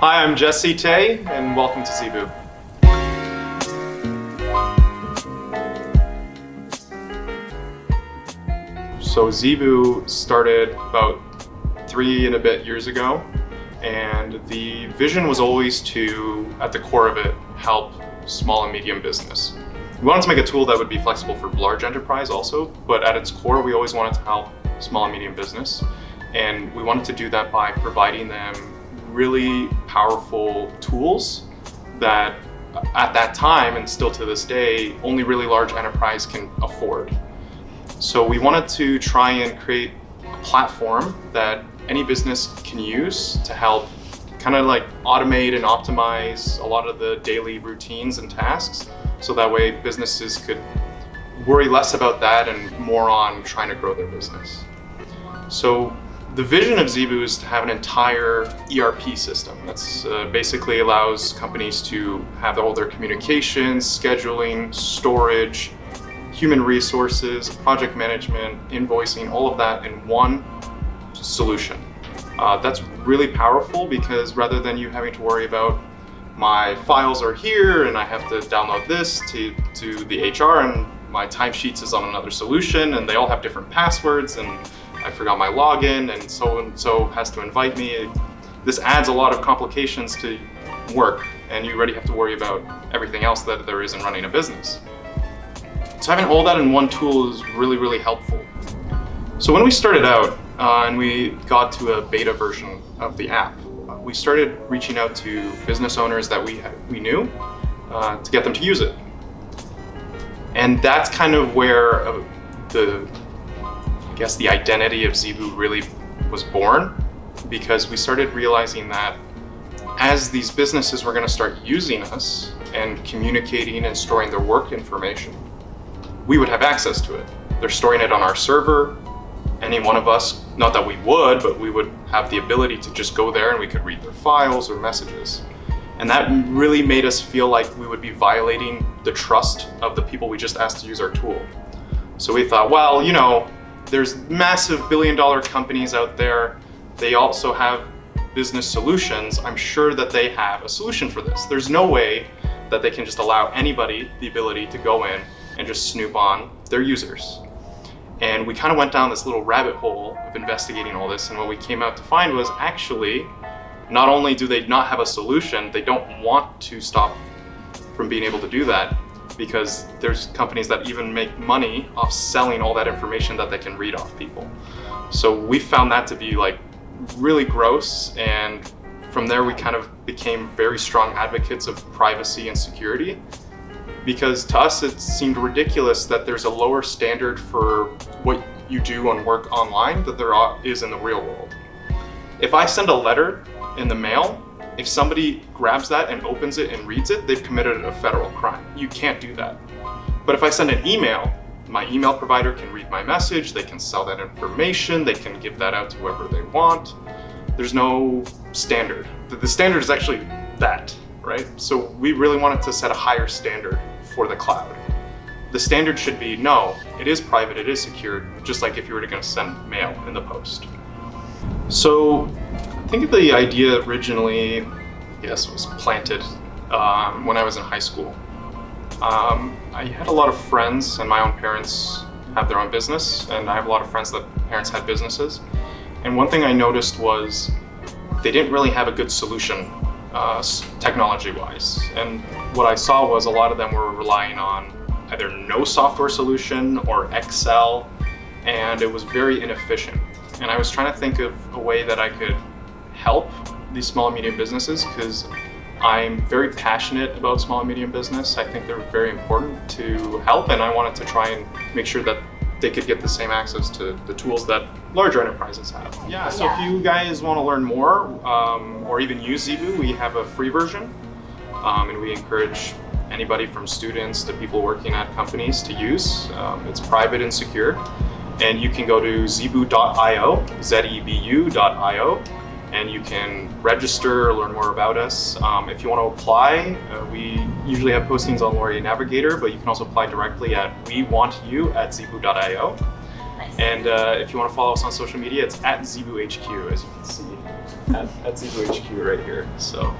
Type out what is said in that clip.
Hi, I'm Jesse Tay, and welcome to Zebu. So Zebu started about 3 and a bit years ago, and the vision was always to, at the core of it, help small and medium business. We wanted to make a tool that would be flexible for large enterprise also, but at its core, we always wanted to help small and medium business. And we wanted to do that by providing them really powerful tools that at that time, and still to this day, only really large enterprise can afford. So we wanted to try and create a platform that any business can use to help kind of like automate and optimize a lot of the daily routines and tasks. So that way businesses could worry less about that and more on trying to grow their business. So the vision of Zebu is to have an entire ERP system that's basically allows companies to have all their communications, scheduling, storage, human resources, project management, invoicing, all of that in one solution. That's really powerful because rather than you having to worry about my files are here and I have to download this to the HR and my timesheets is on another solution and they all have different passwords and I forgot my login and so has to invite me. This adds a lot of complications to work and you already have to worry about everything else that there is in running a business. So having all that in one tool is really, really helpful. So when we started out and we got to a beta version of the app, we started reaching out to business owners that we knew to get them to use it. And that's kind of where the identity of Zebu really was born, because we started realizing that as these businesses were going to start using us and communicating and storing their work information, we would have access to it. They're storing it on our server. Any one of us, not that we would, but we would have the ability to just go there and we could read their files or messages. And that really made us feel like we would be violating the trust of the people we just asked to use our tool. So we thought, well, there's massive billion-dollar companies out there. They also have business solutions. I'm sure that they have a solution for this. There's no way that they can just allow anybody the ability to go in and just snoop on their users. And we kind of went down this little rabbit hole of investigating all this, and what we came out to find was actually, not only do they not have a solution, they don't want to stop from being able to do that, because there's companies that even make money off selling all that information that they can read off people. So we found that to be like really gross, and from there we kind of became very strong advocates of privacy and security, because to us it seemed ridiculous that there's a lower standard for what you do on work online that there is in the real world. If I send a letter in the mail, if somebody grabs that and opens it and reads it, they've committed a federal crime. You can't do that. But if I send an email, my email provider can read my message, they can sell that information, they can give that out to whoever they want. There's no standard. The standard is actually that, right? So we really wanted to set a higher standard for the cloud. The standard should be, no, it is private, it is secure, just like if you were going to send mail in the post. So I think the idea originally, was planted when I was in high school. I had a lot of friends, and my own parents have their own business, and I have a lot of friends that parents had businesses. And one thing I noticed was they didn't really have a good solution technology-wise. And what I saw was a lot of them were relying on either no software solution or Excel, and it was very inefficient. And I was trying to think of a way that I could help these small and medium businesses, because I'm very passionate about small and medium business. I think they're very important to help, and I wanted to try and make sure that they could get the same access to the tools that larger enterprises have. So if you guys want to learn more or even use Zebu, we have a free version, and we encourage anybody from students to people working at companies to use. It's private and secure, and you can go to zebu.io, zebu.io, and you can register, learn more about us. If you want to apply, we usually have postings on Laurier Navigator, but you can also apply directly at wewantYou@zebu.io. Nice. And if you want to follow us on social media, it's @ZebuHQ, as you can see. at Zebu HQ right here. So